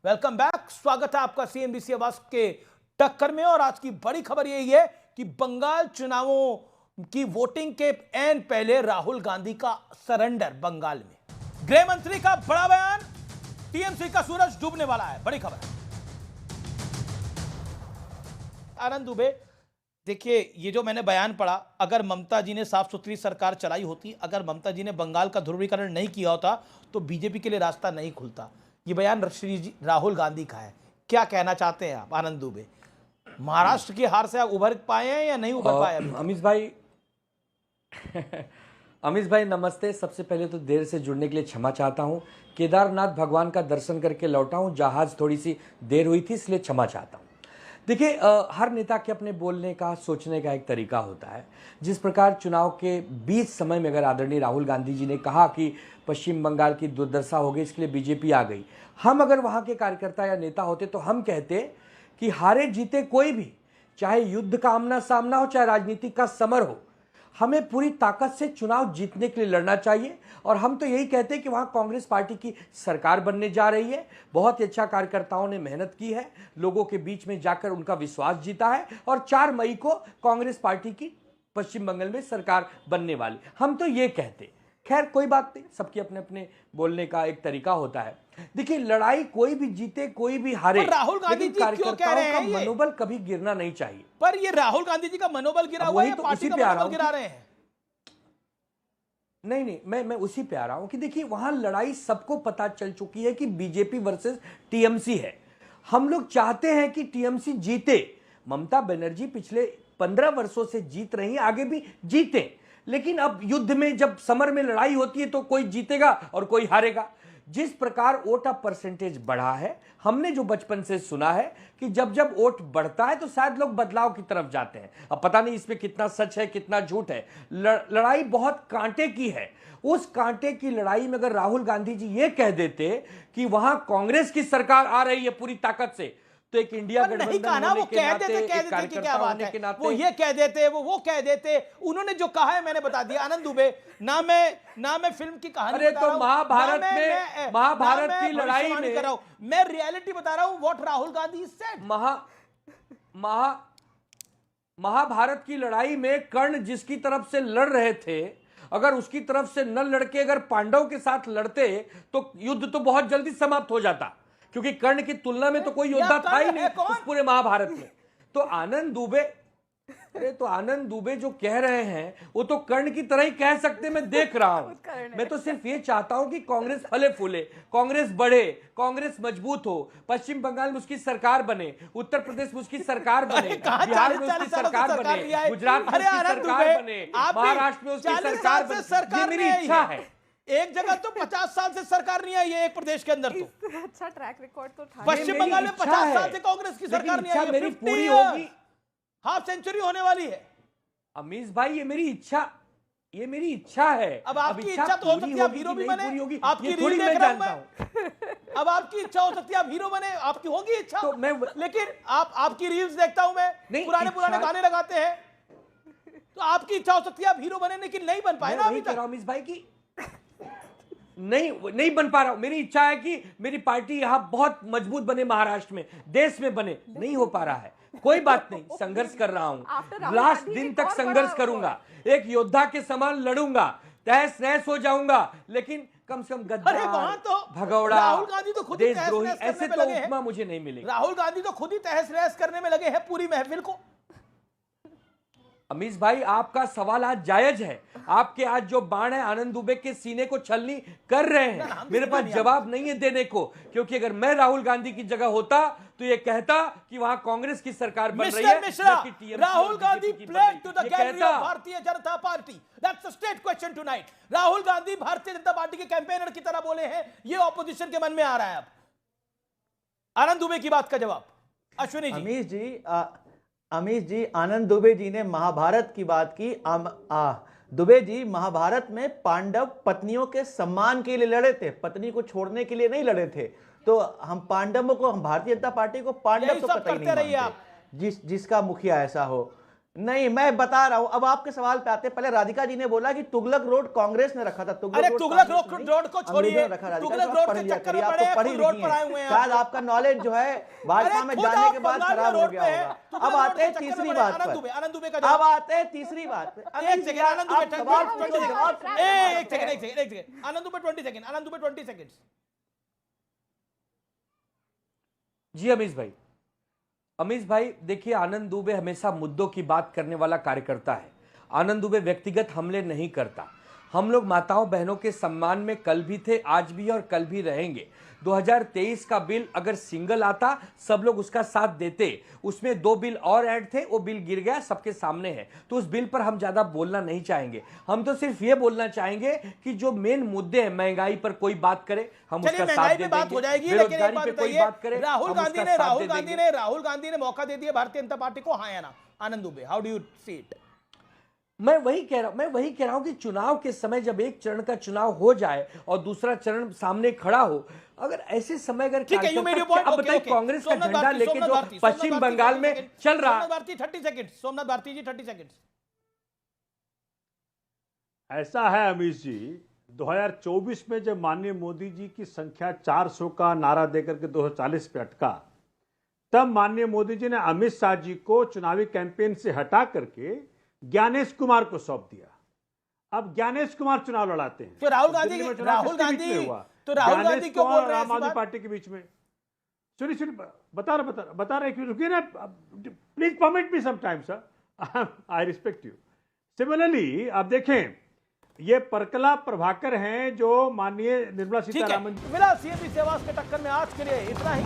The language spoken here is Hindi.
Welcome back. स्वागत है आपका सीएनबीसी आवाज के टक्कर में। और आज की बड़ी खबर यही है कि बंगाल चुनावों की वोटिंग के एन पहले राहुल गांधी का सरेंडर बंगाल में। गृह मंत्री का बड़ा बयान, टीएमसी का सूरज डूबने वाला है, बड़ी खबर है। आनंद दुबे, देखिए ये जो मैंने बयान पढ़ा, अगर ममता जी ने साफ सुथरी सरकार चलाई होती, अगर ममता जी ने बंगाल का ध्रुवीकरण नहीं किया होता तो बीजेपी के लिए रास्ता नहीं खुलता। ये बयान श्री राहुल गांधी का है। क्या कहना चाहते हैं आप आनंद दुबे? महाराष्ट्र की हार से आप उभर पाए हैं या नहीं उभर पाए? अमीश भाई नमस्ते। सबसे पहले तो देर से जुड़ने के लिए क्षमा चाहता हूं। केदारनाथ भगवान का दर्शन करके लौटा हूं, जहाज थोड़ी सी देर हुई थी इसलिए क्षमा चाहता हूं। देखिए, हर नेता के अपने बोलने का, सोचने का एक तरीका होता है। जिस प्रकार चुनाव के बीच समय में अगर आदरणीय राहुल गांधी जी ने कहा कि पश्चिम बंगाल की दुर्दशा हो गई, इसके लिए बीजेपी आ गई, हम अगर वहाँ के कार्यकर्ता या नेता होते तो हम कहते कि हारे जीते कोई भी, चाहे युद्ध का आमना सामना हो, चाहे राजनीति का समर हो, हमें पूरी ताकत से चुनाव जीतने के लिए लड़ना चाहिए। और हम तो यही कहते हैं कि वहाँ कांग्रेस पार्टी की सरकार बनने जा रही है। बहुत ही अच्छा कार्यकर्ताओं ने मेहनत की है, लोगों के बीच में जाकर उनका विश्वास जीता है और 4 मई को कांग्रेस पार्टी की पश्चिम बंगाल में सरकार बनने वाली। हम तो ये कहते। खैर कोई बात नहीं, सबके अपने अपने बोलने का एक तरीका होता है। देखिए, लड़ाई कोई भी जीते कोई भी हारे, राहुल गांधी जी क्यों कह रहे हैं का मनोबल कभी गिरना नहीं चाहिए। पर ये राहुल गांधी जी का मनोबल गिरा हुआ है, पार्टी का मनोबल गिरा रहे हैं? नहीं, मैं उसी पे आ रहा हूं कि देखिए, वहां लड़ाई सबको पता चल चुकी है कि बीजेपी वर्सेस टीएमसी है। हम लोग चाहते हैं कि टीएमसी जीते। ममता बनर्जी पिछले 15 वर्षों से जीत रही, आगे भी जीते। लेकिन अब युद्ध में, जब समर में लड़ाई होती है तो कोई जीतेगा और कोई हारेगा। जिस प्रकार वोट ऑफ परसेंटेज बढ़ा है, हमने जो बचपन से सुना है कि जब जब वोट बढ़ता है तो शायद लोग बदलाव की तरफ जाते हैं। अब पता नहीं इसमें कितना सच है कितना झूठ है। लड़ाई बहुत कांटे की है। उस कांटे की लड़ाई में अगर राहुल गांधी जी ये कह देते कि वहां कांग्रेस की सरकार आ रही है पूरी ताकत से, तो एक इंडिया गठबंधन वो कह देते कि क्या बात है, वो ये कह देते, वो कह देते। उन्होंने जो कहा है मैंने बता दिया। आनंद दुबे, ना मैं फिल्म की कहानी अरे बता तो रहा हूं, महाभारत की लड़ाई में कर रहा हूं, मैं रियलिटी बता रहा हूं व्हाट राहुल गांधी सेड। महाभारत की लड़ाई में कर्ण जिसकी तरफ से लड़ रहे थे, अगर उसकी तरफ से न लड़के अगर पांडव के साथ लड़ते तो युद्ध तो बहुत जल्दी समाप्त हो जाता, क्योंकि कर्ण की तुलना में तो कोई योद्धा था ही नहीं उस पूरे महाभारत में। तो आनंद दुबे जो कह रहे हैं वो तो कर्ण की तरह ही कह सकते, मैं देख रहा हूं। मैं तो सिर्फ ये चाहता हूं कि कांग्रेस फले फूले, कांग्रेस बढ़े, कांग्रेस मजबूत हो, पश्चिम बंगाल में उसकी सरकार बने, उत्तर प्रदेश में उसकी सरकार बने, बिहार में उसकी सरकार बने, गुजरात में उसकी सरकार बने, महाराष्ट्र में उसकी सरकार बने। ये मेरी इच्छा है। एक जगह तो 50 साल से सरकार नहीं आई है एक प्रदेश के अंदर। तो अच्छा ट्रैक रिकॉर्ड तो था। पश्चिम बंगाल में 50 साल से कांग्रेस की सरकार नहीं आई है। मेरी पूरी होगी, हाफ सेंचुरी होने वाली है। अमीश भाई, ये मेरी इच्छा है। अब आपकी इच्छा तो हो सकती है आप हीरो भी बने, आपकी रील देख रहा हूं मैं। अब आपकी इच्छा हो सकती है आप हीरो बने, आपकी होगी इच्छा तो मैं, लेकिन आपकी रील्स देखता हूं मैं, पुराने गाने लगाते हैं, तो आपकी इच्छा हो सकती है आप हीरो बने, लेकिन नहीं बन पाए ना अभी तक। अमीश भाई की नहीं बन पा रहा हूं। मेरी इच्छा है कि मेरी पार्टी यहां बहुत मजबूत बने, महाराष्ट्र में, देश में बने। नहीं हो पा रहा है, कोई बात नहीं, संघर्ष कर रहा हूं, लास्ट दिन तक संघर्ष करूंगा, एक योद्धा के समान लड़ूंगा, तहस नहस हो जाऊंगा, लेकिन कम से कम गद्दार, भगौड़ा, राहुल गांधी तो खुद ही देशद्रोही, ऐसे तो उपमा मुझे नहीं मिलेगी। राहुल गांधी तो खुद ही तहस नहस करने में लगे हैं पूरी महफिल को। अमीश भाई, आपका सवाल आज जायज है। आपके आज जो बाण है आनंद दुबे के सीने को छलनी कर रहे हैं। मेरे पास जवाब नहीं है देने को, क्योंकि अगर मैं राहुल गांधी की जगह होता तो ये कहता कि वहां कांग्रेस की सरकार बन रही है। Rahul Gandhi played to the gallery of Bharatiya Janata Party. That's the state question tonight. Rahul Gandhi Bharatiya Janata party के कैंपेनर की तरह बोले हैं, ये ऑपोजिशन के मन में आ रहा है। अब आनंद दुबे की बात का जवाब अश्विनी जी। अमीश जी, आनंद दुबे जी ने महाभारत की बात की। दुबे जी महाभारत में पांडव पत्नियों के सम्मान के लिए लड़े थे, पत्नी को छोड़ने के लिए नहीं लड़े थे। तो हम पांडवों को, हम भारतीय जनता पार्टी को पांडव तो पता ही नहीं मानते, जिसका मुखिया ऐसा हो। नहीं, मैं बता रहा हूं। अब आपके सवाल पे आते हैं। पहले राधिका जी ने बोला कि तुगलक रोड कांग्रेस ने रखा था। अरे तुगलक रोड को छोड़िए, तुगलक रोड के चक्कर में पड़े हैं, फुल रोड पर आए हुए हैं। शायद आपका नॉलेज जो है भाजपा में जाने के बाद खराब हो गया होगा। अब आते हैं तीसरी बात पर। आनंद दुबे का अब आते हैं तीसरी बात पे। एक सेकंड, आनंद दुबे, आप सवाल पूछो, जवाब एक सेकंड, आनंद दुबे 20 सेकंड, आनंद दुबे 20 सेकंड। जी अमीश भाई देखिए, आनंद दुबे हमेशा मुद्दों की बात करने वाला कार्यकर्ता है। आनंद दुबे व्यक्तिगत हमले नहीं करता। हम लोग माताओं बहनों के सम्मान में कल भी थे, आज भी और कल भी रहेंगे। 2023 का बिल अगर सिंगल आता, सब लोग उसका साथ देते। उसमें 2 बिल और ऐड थे, वो बिल गिर गया, सबके सामने है। तो उस बिल पर हम ज्यादा बोलना नहीं चाहेंगे। हम तो सिर्फ ये बोलना चाहेंगे कि जो मेन मुद्दे हैं, महंगाई पर कोई बात करे, हम उसका साथ दे बात हो जाएगी, देंगे। लेकिन एक बात बताइए, राहुल गांधी ने मौका दे दिया भारतीय जनता पार्टी को, हाँ या ना? Anand Dubey, how do you see it? मैं वही कह रहा हूं कि चुनाव के समय जब एक चरण का चुनाव हो जाए और दूसरा चरण सामने खड़ा हो, अगर ऐसे समय अगर अब बताइए कांग्रेस का झंडा लेके जो पश्चिम बंगाल में चल रहा। सोमनाथ भारती 30 सेकंड, सोमनाथ भारती जी 30 सेकंड। ऐसा है अमीश जी, 2024 में जब माननीय मोदी जी की संख्या 400 का नारा देकर के 240 पे अटका, तब माननीय मोदी जी ने अमित शाह जी को चुनावी कैंपेन से हटा करके ज्ञानेश कुमार को सौंप दिया। अब ज्ञानेश कुमार चुनाव लड़ाते हैं। तो राहुल गांधी क्यों बोल रहे हैं आम आदमी पार्टी के बीच में? सुनिए बता रहे रुकिए ना, please permit me some time sir, I respect you. Similarly आप देखें, ये परकला प्रभाकर हैं जो माननीय निर्मला सीतारामन। मिला सीएम सेवास के टक्कर में आज के लिए इतना ही।